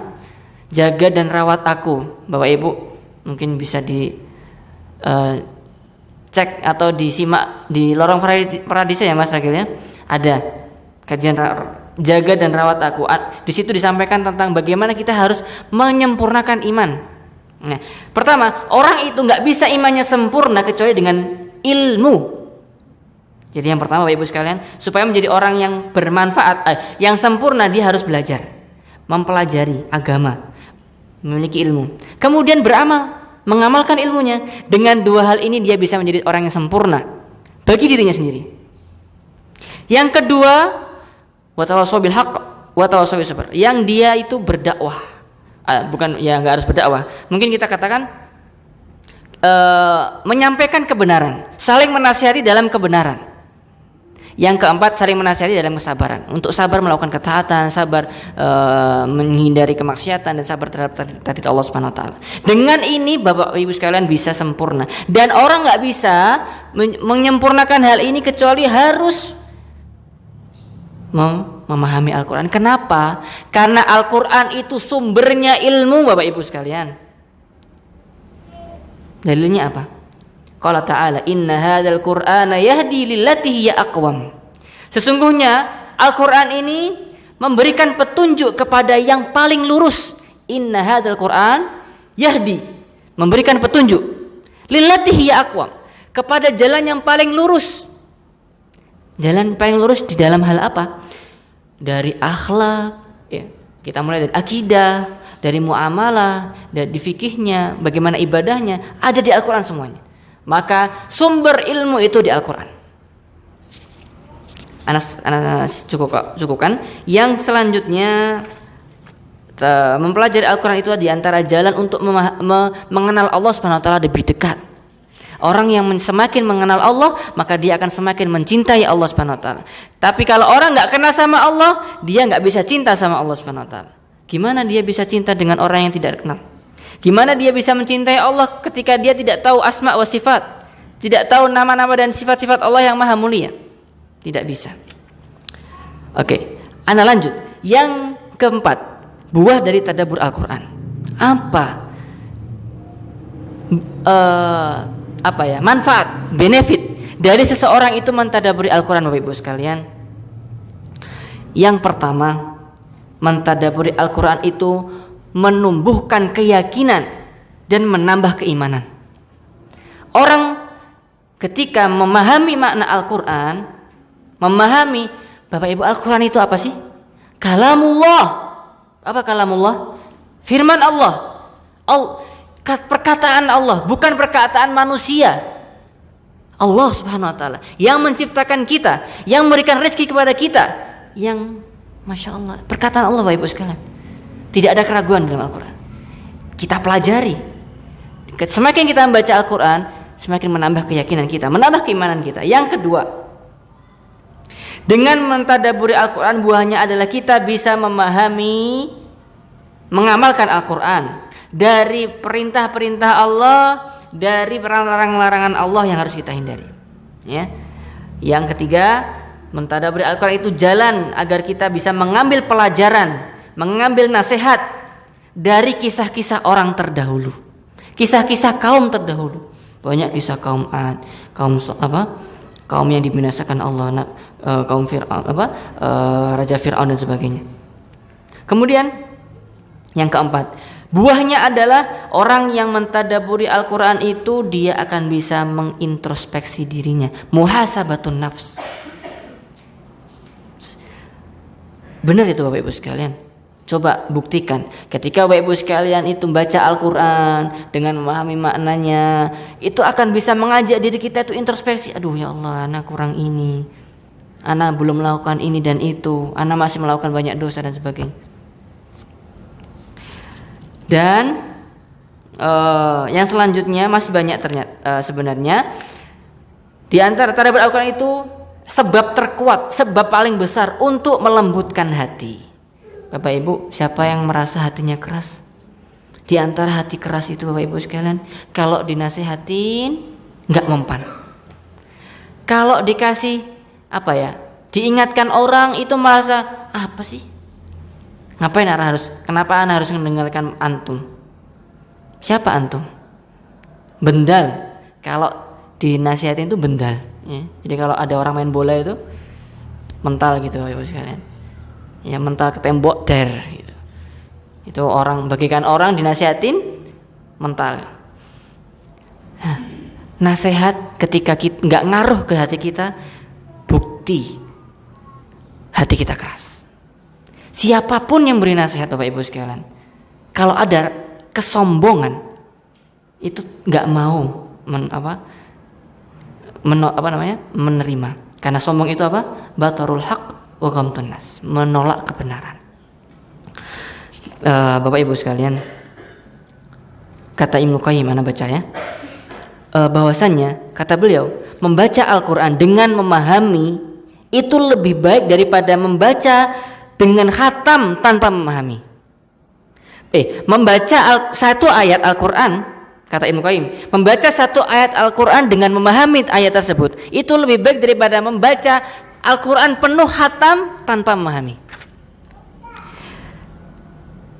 jaga dan rawat aku. Bapak Ibu mungkin bisa di cek atau disimak di lorong Paradisa ya Mas Ragil ya. Ada kajian jaga dan rawat aku. Di situ disampaikan tentang bagaimana kita harus menyempurnakan iman. Nah, pertama, orang itu nggak bisa imannya sempurna kecuali dengan ilmu. Jadi yang pertama Bapak Ibu sekalian, supaya menjadi orang yang bermanfaat, yang sempurna, dia harus belajar, mempelajari agama, memiliki ilmu, kemudian beramal, mengamalkan ilmunya. Dengan 2 hal ini dia bisa menjadi orang yang sempurna bagi dirinya sendiri. Yang kedua, wa tawassaw bil haqq wa tawassaw bis sabr, yang dia itu berdakwah. Bukan ya, nggak harus berdakwah. Mungkin kita katakan menyampaikan kebenaran, saling menasihati dalam kebenaran. Yang keempat, saling menasihati dalam kesabaran, untuk sabar melakukan ketaatan, sabar menghindari kemaksiatan, dan sabar terhadap takdir Allah Subhanahu wa taala. Dengan ini Bapak Ibu sekalian bisa sempurna, dan orang nggak bisa menyempurnakan hal ini kecuali harus memahami Al-Quran. Kenapa? Karena Al-Quran itu sumbernya ilmu Bapak Ibu sekalian. Dalilnya apa? Qala ta'ala inna hadzal qur'ana yahdi lillati hiya aqwam. Sesungguhnya Al-Qur'an ini memberikan petunjuk kepada yang paling lurus. Inna hadzal qur'an yahdi, memberikan petunjuk lillati hiya aqwam, kepada jalan yang paling lurus. Jalan paling lurus di dalam hal apa? Dari akhlak, ya. Kita mulai dari akidah, dari muamalah, dari fikihnya, bagaimana ibadahnya, ada di Al-Quran semuanya. Maka sumber ilmu itu di Al-Quran. Anak cukupkan. Yang selanjutnya, mempelajari Al-Quran itu di antara jalan untuk mengenal Allah Subhanahu wa taala lebih dekat. Orang yang semakin mengenal Allah, maka dia akan semakin mencintai Allah Subhanahu wa taala. Tapi kalau orang enggak kenal sama Allah, dia enggak bisa cinta sama Allah Subhanahu wa taala. Gimana dia bisa cinta dengan orang yang tidak kenal? Gimana dia bisa mencintai Allah ketika dia tidak tahu asma wa sifat, tidak tahu nama-nama dan sifat-sifat Allah yang maha mulia? Tidak bisa. Oke, ana lanjut. Yang keempat, buah dari tadabbur Al-Quran. Manfaat, benefit dari seseorang itu mentadabburi Al-Quran, Bapak Ibu sekalian. Yang pertama, mentadabburi Al-Quran itu menumbuhkan keyakinan dan menambah keimanan. Orang ketika memahami makna Al-Quran, memahami, Bapak Ibu, Al-Quran itu apa sih? Kalamullah. Apa kalamullah? Firman Allah. Perkataan Allah, bukan perkataan manusia. Allah Subhanahu wa taala yang menciptakan kita, yang memberikan rezeki kepada kita, yang Masya Allah, perkataan Allah, Bapak Ibu sekalian. Tidak ada keraguan dalam Al-Quran. Kita pelajari. Semakin kita membaca Al-Quran, semakin menambah keyakinan kita, menambah keimanan kita. Yang kedua, dengan mentadabburi Al-Quran, buahnya adalah kita bisa memahami, mengamalkan Al-Quran dari perintah-perintah Allah, dari larangan-larangan Allah yang harus kita hindari. Ya. Yang ketiga, mentadabburi Al-Quran itu jalan agar kita bisa mengambil pelajaran, mengambil nasihat dari kisah-kisah orang terdahulu, kisah-kisah kaum terdahulu. Banyak kisah kaum Ad, kaum yang dibinasakan Allah, kaum Fir'aun, Raja Fir'aun dan sebagainya. Kemudian yang keempat, buahnya adalah orang yang mentadabburi Al-Quran itu dia akan bisa mengintrospeksi dirinya, muhasabatun nafs. Benar itu Bapak Ibu sekalian. Coba buktikan ketika Bapak Ibu sekalian itu baca Al-Quran dengan memahami maknanya, itu akan bisa mengajak diri kita itu introspeksi. Aduh ya Allah, anak kurang ini, anak belum melakukan ini dan itu, anak masih melakukan banyak dosa dan sebagainya. Dan yang selanjutnya masih banyak ternyata sebenarnya. Di antara tadabbur Al-Quran itu sebab terkuat, sebab paling besar untuk melembutkan hati. Bapak Ibu, siapa yang merasa hatinya keras? Di antara hati keras itu Bapak Ibu sekalian, kalau dinasihatin nggak mempan. Kalau dikasih diingatkan orang itu merasa apa sih? Kenapa ana harus mendengarkan antum? Siapa antum? Bendal. Kalau dinasihatin itu bendal. Ya. Jadi kalau ada orang main bola itu mental gitu Bapak Ibu sekalian. Ya mental ke tembok gitu. Itu orang, bagikan orang dinasihatin mental. Nasihat ketika kita nggak ngaruh ke hati kita, bukti hati kita keras. Siapapun yang beri nasihat Bapak Ibu sekalian, kalau ada kesombongan itu nggak mau menerima. Karena sombong itu apa? Batarul haq wa ghamtun nas, menolak kebenaran. Bapak Ibu sekalian, kata Ibnu Qayyim, ana baca ya, bahwasannya kata beliau, membaca Al-Quran dengan memahami itu lebih baik daripada membaca dengan khatam tanpa memahami. Membaca satu ayat Al-Quran, kata Ibnu Qayyim, membaca satu ayat Al-Quran dengan memahami ayat tersebut itu lebih baik daripada membaca Al-Quran penuh khatam tanpa memahami.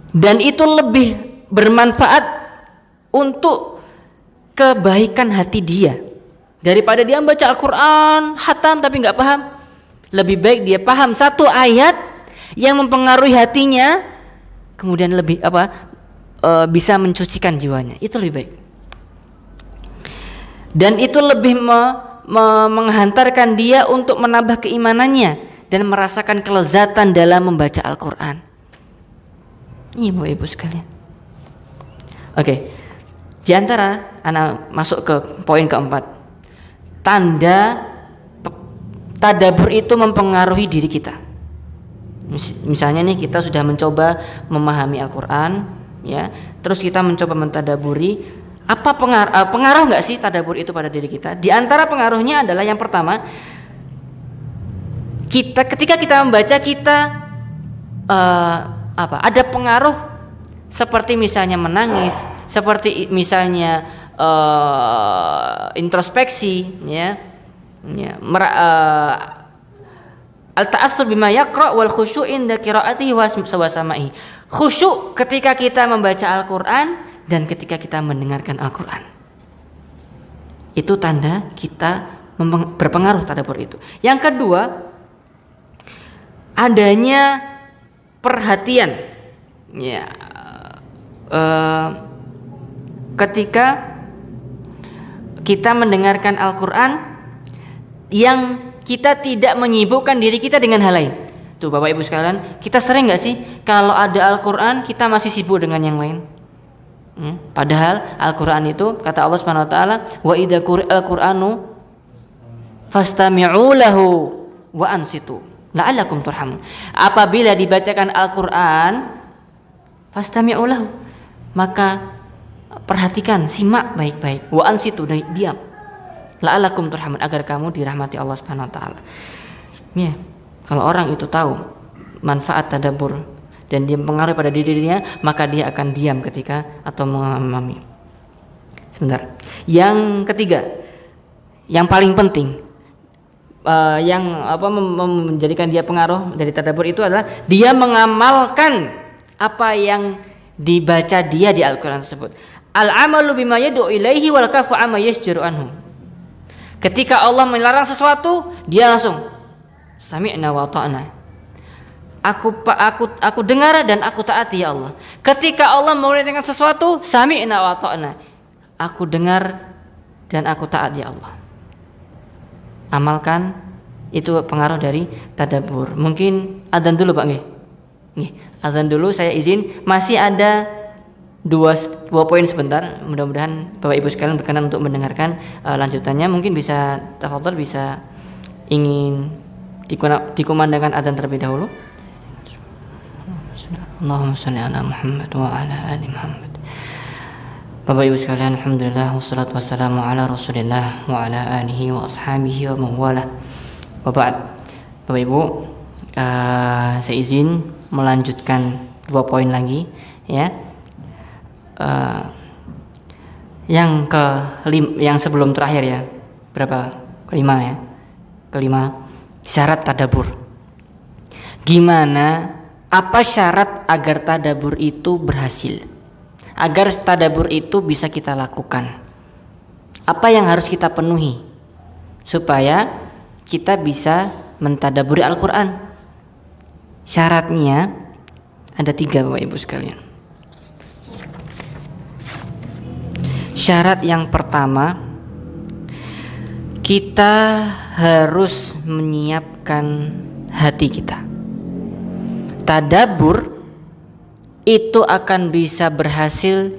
Dan itu lebih bermanfaat untuk kebaikan hati dia daripada dia membaca Al-Quran khatam tapi nggak paham. Lebih baik dia paham satu ayat yang mempengaruhi hatinya, kemudian bisa mencucikan jiwanya. Itu lebih baik. Dan itu lebih menghantarkan dia untuk menambah keimanannya dan merasakan kelezatan dalam membaca Al-Quran. Ini Bapak Ibu sekalian. Oke, di antara anak masuk ke poin keempat, tanda tadabbur itu mempengaruhi diri kita. Misalnya nih, kita sudah mencoba memahami Al-Quran, ya, terus kita mencoba mentadaburi, apa pengaruh nggak sih tadabbur itu pada diri kita? Di antara pengaruhnya adalah yang pertama, ketika kita membaca kita ada pengaruh seperti misalnya menangis, seperti misalnya introspeksi, ya, al-ta'assur bima yaqra wal khusyu' inda qiraatihi wa sama'i. Khusyuk ketika kita membaca Al-Qur'an dan ketika kita mendengarkan Al-Qur'an. Itu tanda kita berpengaruh tadabbur itu. Yang kedua, adanya perhatian, ya, ketika kita mendengarkan Al-Quran yang kita tidak menyibukkan diri kita dengan hal lain. Tuh Bapak Ibu sekalian, kita sering nggak sih kalau ada Al-Quran kita masih sibuk dengan yang lain? Padahal Al-Quran itu kata Allah Subhanahu Wa Taala, wa idza quri'al Qur'anu fastami'u lahu wa ansitu la'allakum turhamun. Apabila dibacakan Al-Quran, fastami'u lahu, maka perhatikan, simak baik-baik, wa ansitu, diam, la'allakum turhamun, agar kamu dirahmati Allah Subhanahu Wa Taala. Ya, kalau orang itu tahu manfaat tadabbur dan dia mempengaruhi pada dirinya, maka dia akan diam ketika atau memahami. Sebentar. Yang ketiga, yang paling penting, yang menjadikan dia pengaruh dari tadabbur itu adalah dia mengamalkan apa yang dibaca dia di Al-Quran tersebut. Al-amalu bima yad'u ilaihi wal kafu amma yasjuru anhu. Ketika Allah melarang sesuatu, dia langsung sami'na wa ta'na. Aku dengar dan aku taati ya Allah. Ketika Allah memerintahkan sesuatu, sami'na wa ta'na. Aku dengar dan aku taat ya Allah. Amalkan, itu pengaruh dari tadabbur. Mungkin adzan dulu Pak nggih. Nggih, adzan dulu, saya izin, masih ada dua poin sebentar. Mudah-mudahan Bapak Ibu sekalian berkenan untuk mendengarkan lanjutannya. Mungkin bisa tafadhol, bisa ingin dikumandangkan adzan terlebih dahulu. Allahumma shalli ala Muhammad wa ala ali Muhammad. Bapak Ibu sekalian, alhamdulillah wassalatu wassalamu ala Rasulillah wa ala alihi wa ashabihi wa mawalah. Wa ba'd. Bapak Ibu, saya izin melanjutkan 2 poin lagi, ya. Yang sebelum terakhir, ya. Berapa? Kelima, ya. Kelima, syarat tadabbur. Gimana, apa syarat agar tadabbur itu berhasil? Agar tadabbur itu bisa kita lakukan. Apa yang harus kita penuhi supaya kita bisa mentadabburi Al-Quran? Syaratnya ada 3 Bapak Ibu sekalian. Syarat yang pertama, kita harus menyiapkan hati kita. Tadabbur itu akan bisa berhasil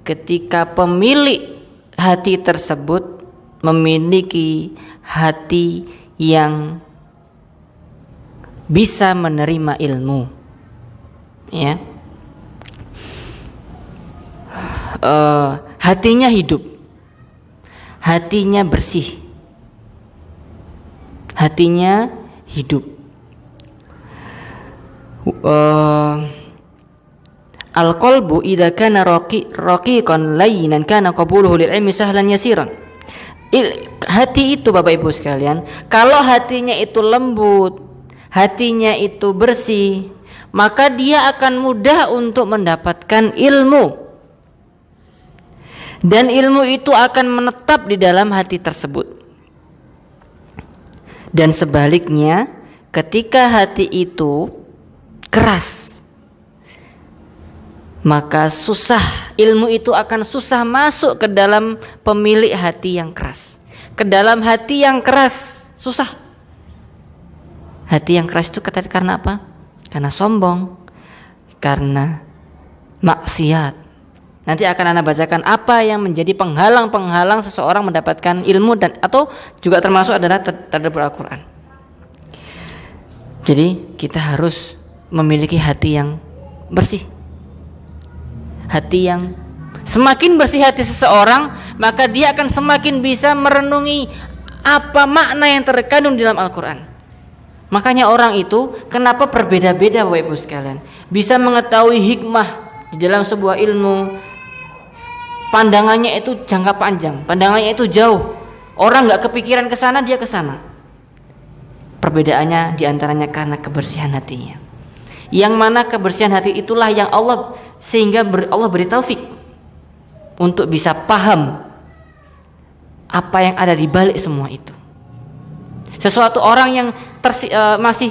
ketika pemilik hati tersebut memiliki hati yang bisa menerima ilmu, ya. Hatinya hidup, hatinya bersih, hatinya hidup. Al-qalbu idza kana raqiqan layyinan kana qabuluhu lil ilmi sahlan yasiran. Hati itu Bapak Ibu sekalian, kalau hatinya itu lembut, hatinya itu bersih, maka dia akan mudah untuk mendapatkan ilmu. Dan ilmu itu akan menetap di dalam hati tersebut. Dan sebaliknya, ketika hati itu keras, maka ilmu itu akan susah masuk ke dalam pemilik hati yang keras. ke dalam hati yang keras, susah. Hati yang keras itu karena apa? Karena sombong, karena maksiat. Nanti akan Anda bacakan apa yang menjadi penghalang-penghalang seseorang mendapatkan ilmu dan atau juga termasuk adalah tadabbur Al-Qur'an. Jadi kita harus memiliki hati yang bersih. Hati yang semakin bersih hati seseorang, maka dia akan semakin bisa merenungi apa makna yang terkandung di dalam Al-Qur'an. Makanya orang itu kenapa berbeda-beda Bapak Ibu sekalian, bisa mengetahui hikmah di dalam sebuah ilmu. Pandangannya itu jangka panjang, pandangannya itu jauh. Orang nggak kepikiran ke sana, dia ke sana. Perbedaannya diantaranya karena kebersihan hatinya. Yang mana kebersihan hati itulah yang Allah sehingga Allah beri taufik untuk bisa paham apa yang ada di balik semua itu. Sesuatu orang yang masih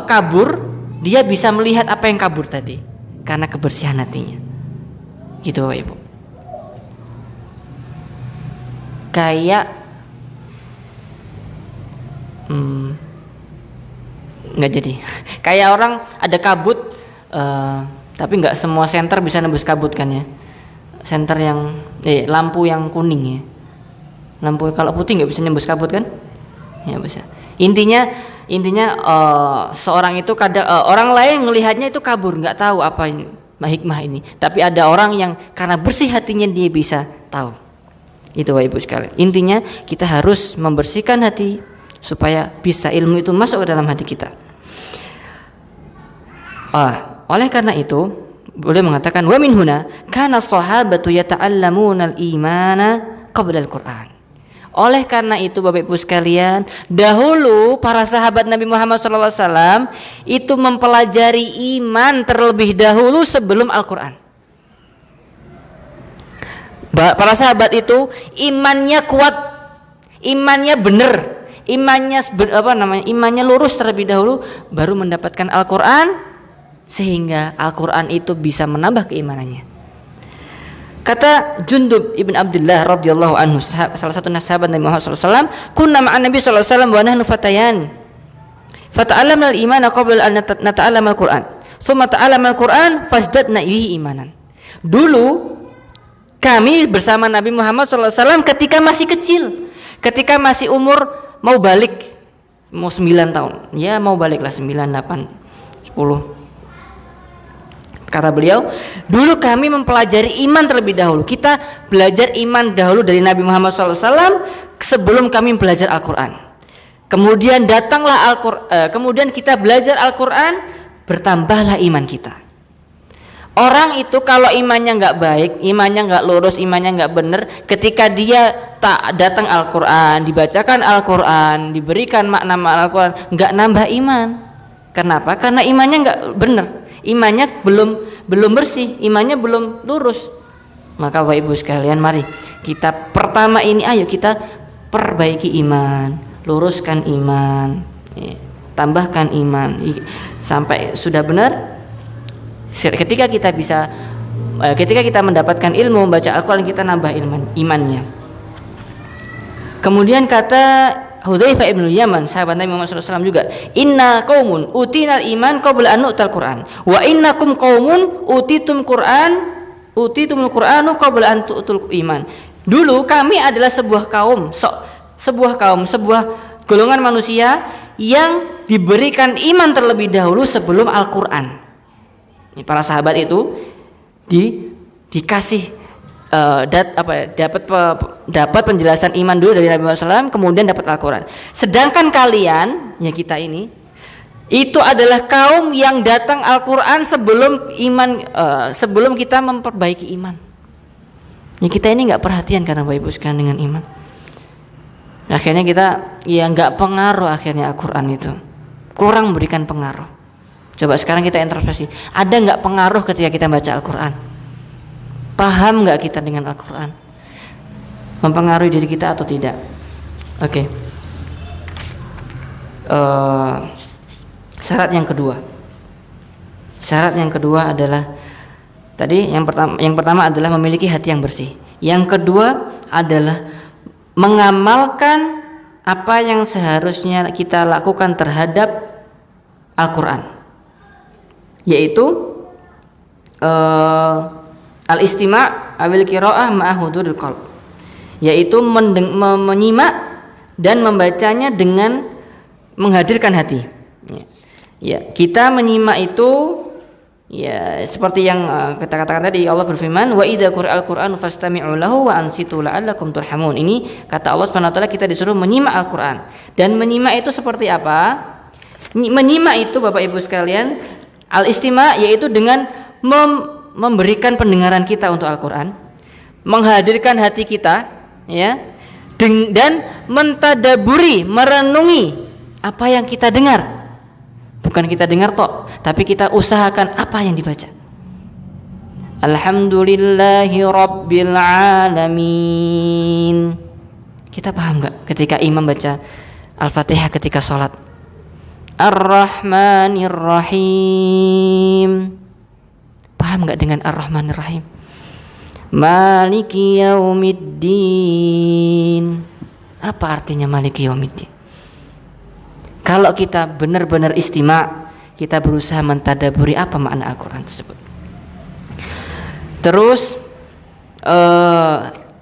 kabur, dia bisa melihat apa yang kabur tadi karena kebersihan hatinya. Gitu Bapak Ibu. Kayak nggak jadi. Kayak orang ada kabut, tapi nggak semua senter bisa nembus kabut kan ya. Senter yang lampu yang kuning ya. Lampu kalau putih nggak bisa nembus kabut kan? Ya bisa. Intinya seorang itu orang lain melihatnya itu kabur, nggak tahu apa ini, hikmah ini. Tapi ada orang yang karena bersih hatinya dia bisa tahu. Itu Bapak Ibu sekalian. Intinya kita harus membersihkan hati supaya bisa ilmu itu masuk ke dalam hati kita. Oleh karena itu boleh mengatakan wa min huna kana sahabatu yata'allamuna al-imana qabla al-Qur'an. Oleh karena itu Bapak Ibu sekalian, dahulu para sahabat Nabi Muhammad SAW itu mempelajari iman terlebih dahulu sebelum Al-Quran. Para sahabat itu imannya kuat, imannya benar, imannya lurus terlebih dahulu, baru mendapatkan Al-Quran, sehingga Al-Quran itu bisa menambah keimanannya. Kata Jundub ibn Abdullah radhiyallahu anhu, salah satu sahabat Nabi Muhammad SAW, kunna ma'an Nabi SAW wa nahnu fatayan fata'allamna al-imana qabla an nata'allama al-Qur'an summa ta'allama al-Qur'an fazdadna bihi imanan. Dulu kami bersama Nabi Muhammad SAW ketika masih kecil, ketika masih umur mau balik, mau 9 tahun, ya mau balik lah 9, 8, 10. Kata beliau, dulu kami mempelajari iman terlebih dahulu. Kita belajar iman dahulu dari Nabi Muhammad SAW sebelum kami belajar Al-Quran. Kemudian datanglah Al-Quran, kemudian kita belajar Al-Quran, bertambahlah iman kita. Orang itu kalau imannya nggak baik, imannya nggak lurus, imannya nggak benar, ketika dia tak datang Al-Quran, dibacakan Al-Quran, diberikan makna Al-Quran, nggak nambah iman. Kenapa? Karena imannya nggak benar. Imannya belum bersih, imannya belum lurus. Maka Bapak Ibu sekalian, mari kita pertama ini, ayo kita perbaiki iman, luruskan iman, tambahkan iman sampai sudah benar. Ketika kita mendapatkan ilmu membaca Al-Quran, kita nambah imannya. Kemudian kata Hudzaifah ibn Yaman, sahabat Nabi Muhammad SAW juga, inna qaumun utinal iman qabla an nu'tal Qur'an wa innakum qaumun utitumul Qur'anu qabla an tu'tul iman. Dulu kami adalah sebuah golongan manusia yang diberikan iman terlebih dahulu sebelum Al-Qur'an. Para sahabat itu dikasih dapat penjelasan iman dulu dari Nabi Muhammad SAW, kemudian dapat Al-Quran. Sedangkan kalian, ya kita ini, itu adalah kaum yang datang Al-Quran sebelum kita memperbaiki iman. Ya kita ini nggak perhatian karena Bapak Ibu sekalian dengan iman. Akhirnya kita nggak pengaruh, akhirnya Al-Quran itu kurang memberikan pengaruh. Coba sekarang kita introspeksi, ada nggak pengaruh ketika kita baca Al-Quran? Paham nggak kita dengan Al-Quran? Mempengaruhi diri kita atau tidak? Oke. Syarat yang kedua adalah tadi yang pertama adalah memiliki hati yang bersih. Yang kedua adalah mengamalkan apa yang seharusnya kita lakukan terhadap Al-Quran, yaitu al-istima' awil qira'ah ma'a huduril qalb, yaitu menyimak dan membacanya dengan menghadirkan hati. Ya, kita menyimak itu ya seperti yang kita katakan tadi, Allah berfirman wa idza quri'al qur'anu fastami'u lahu wa ansitu la'allakum turhamun. Ini kata Allah Subhanahu wa taala, kita disuruh menyimak Al-Qur'an. Dan menyimak itu seperti apa? Menyimak itu Bapak Ibu sekalian, al-istima' yaitu dengan memberikan pendengaran kita untuk Al-Qur'an, menghadirkan hati kita, ya, dan mentadaburi, merenungi apa yang kita dengar. Bukan kita dengar tok, tapi kita usahakan apa yang dibaca. Alhamdulillahi Rabbil Alamin. Kita paham gak ketika imam baca Al-Fatihah ketika sholat? Ar-Rahmanir Rahim. Paham gak dengan Ar-Rahmanir Rahim? Maliki Yaumiddin. Apa artinya Maliki Yaumiddin? Kalau kita benar-benar istima', kita berusaha mentadaburi apa makna Al-Quran tersebut. Terus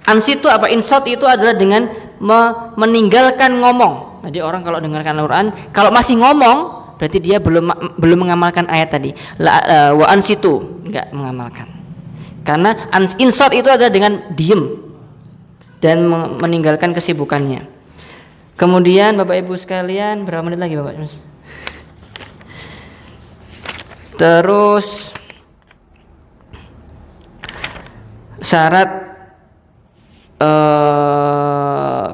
ansitu apa insat itu adalah dengan meninggalkan ngomong. Jadi orang kalau dengarkan Al-Quran, kalau masih ngomong berarti dia belum mengamalkan ayat tadi. Wa ansitu, enggak mengamalkan. Karena insat itu adalah dengan diem dan meninggalkan kesibukannya. Kemudian Bapak Ibu sekalian, berapa menit lagi Bapak? Terus syarat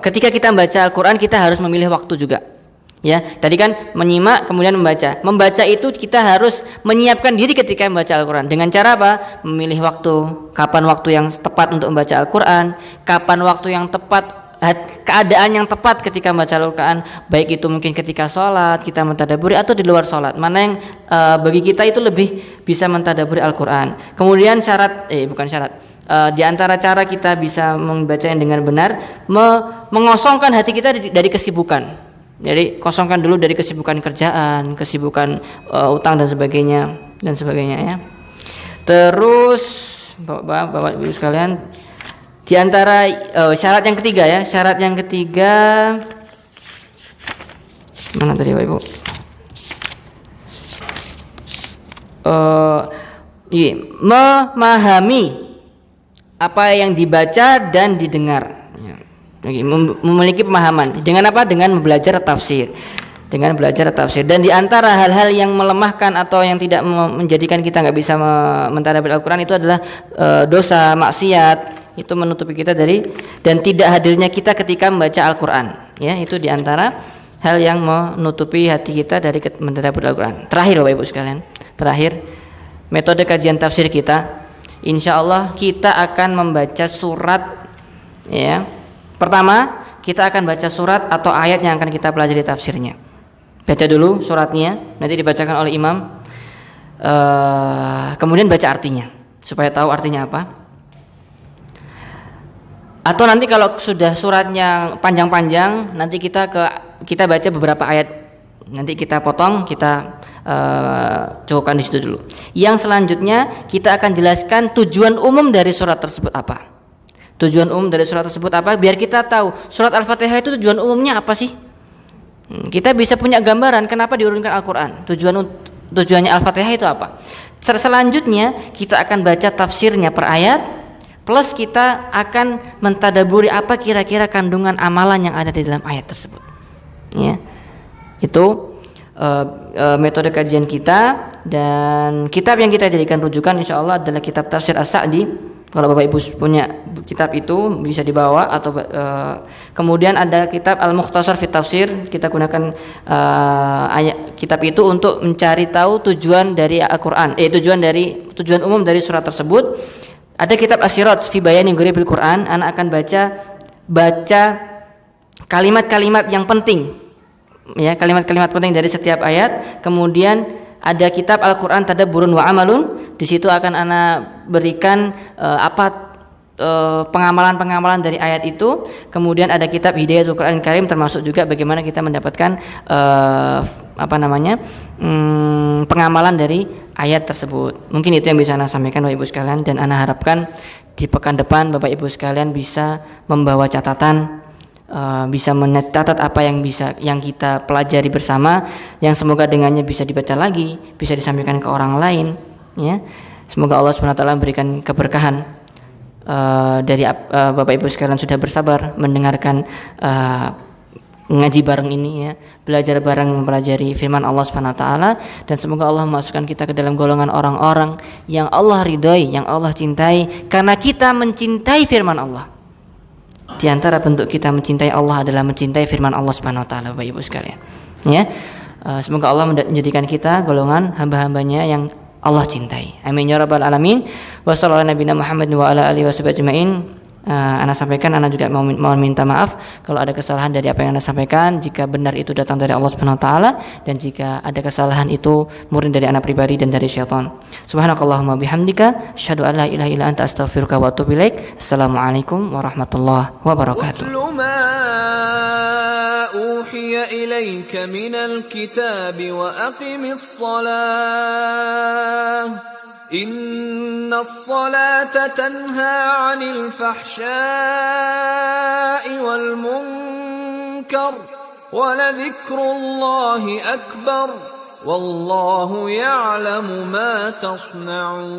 ketika kita membaca Al-Quran kita harus memilih waktu juga. Ya, tadi kan menyimak kemudian membaca. Membaca itu kita harus menyiapkan diri ketika membaca Al-Quran. Dengan cara apa? Memilih waktu. Kapan waktu yang tepat untuk membaca Al-Quran? Kapan waktu yang tepat? Keadaan yang tepat ketika membaca Al-Quran, baik itu mungkin ketika sholat kita mentadaburi atau di luar sholat, mana yang bagi kita itu lebih bisa mentadaburi Al-Quran. Kemudian di antara cara kita bisa membacanya dengan benar, mengosongkan hati kita dari kesibukan. Jadi kosongkan dulu dari kesibukan kerjaan, kesibukan utang dan sebagainya ya. Terus Bapak Ibu sekalian, di antara syarat yang ketiga ya, mana tadi Bapak Ibu? Memahami apa yang dibaca dan didengar. Memiliki pemahaman. Dengan apa? Dengan belajar tafsir. Dan di antara hal-hal yang melemahkan atau yang tidak menjadikan kita nggak bisa mentadabur Al-Quran itu adalah dosa, maksiat. Itu menutupi kita dari dan tidak hadirnya kita ketika membaca Al-Quran. Ya, itu di antara hal yang menutupi hati kita dari mentadabur Al-Quran. Terakhir Bapak Ibu sekalian, metode kajian tafsir kita, insya Allah kita akan membaca surat. Ya, pertama kita akan baca surat atau ayat yang akan kita pelajari tafsirnya. Baca dulu suratnya, nanti dibacakan oleh imam. Kemudian baca artinya supaya tahu artinya apa. Atau nanti kalau sudah suratnya panjang-panjang, nanti kita baca beberapa ayat, nanti kita potong, kita cukupkan di situ dulu. Yang selanjutnya kita akan jelaskan tujuan umum dari surat tersebut apa. Tujuan umum dari surat tersebut apa? Biar kita tahu surat Al-Fatihah itu tujuan umumnya apa sih? Kita bisa punya gambaran kenapa diurunkan Al-Quran. Tujuannya Al-Fatihah itu apa? Selanjutnya kita akan baca tafsirnya per ayat. Plus kita akan mentadaburi apa kira-kira kandungan amalan yang ada di dalam ayat tersebut. Ya, itu metode kajian kita, dan kitab yang kita jadikan rujukan insya Allah adalah kitab Tafsir As-Sa'di. Kalau Bapak Ibu punya kitab itu bisa dibawa, atau kemudian ada kitab Al-Mukhtasar fi Tafsir. Kita gunakan kitab itu untuk mencari tahu tujuan dari Al-Quran, tujuan umum dari surat tersebut. Ada kitab Asy-Syirat fi Bayani Ghoribil Quran. Anak akan baca kalimat-kalimat yang penting, ya, kalimat-kalimat penting dari setiap ayat. Kemudian ada kitab Al-Quran Tadabburun wa Amalun. Di situ akan anak berikan pengamalan-pengamalan dari ayat itu. Kemudian ada kitab Hidayatul Quran Karim, termasuk juga bagaimana kita mendapatkan pengamalan dari ayat tersebut. Mungkin itu yang bisa Ana sampaikan Bapak Ibu sekalian, dan Ana harapkan di pekan depan Bapak Ibu sekalian bisa membawa catatan, bisa mencatat apa yang kita pelajari bersama, yang semoga dengannya bisa dibaca lagi, bisa disampaikan ke orang lain, ya. Semoga Allah SWT memberikan keberkahan dari Bapak Ibu sekalian sudah bersabar mendengarkan ngaji bareng ini, ya, belajar bareng mempelajari firman Allah SWT, dan semoga Allah memasukkan kita ke dalam golongan orang-orang yang Allah ridhoi, yang Allah cintai, karena kita mencintai firman Allah. Di antara bentuk kita mencintai Allah adalah mencintai firman Allah SWT, Bapak Ibu sekalian, ya. Semoga Allah menjadikan kita golongan hamba-hambanya yang Allah cintai. Amin ya rabbal alamin. Wa sallallahu ala nabiyina Muhammad wa ala alihi washabihi ajmain. Ana sampaikan, Ana juga mohon minta maaf kalau ada kesalahan dari apa yang Ana sampaikan. Jika benar itu datang dari Allah Subhanahu wa taala, dan jika ada kesalahan itu murni dari Ana pribadi dan dari syaitan. Subhanakallahumma bihamdika asyhadu an la ilaha illa anta astaghfiruka wa atubu ilaik. Assalamualaikum warahmatullahi wabarakatuh. أوحي إليك من الكتاب وأقم الصلاة إن الصلاة تنهى عن الفحشاء والمنكر ولذكر الله أكبر والله يعلم ما تصنعون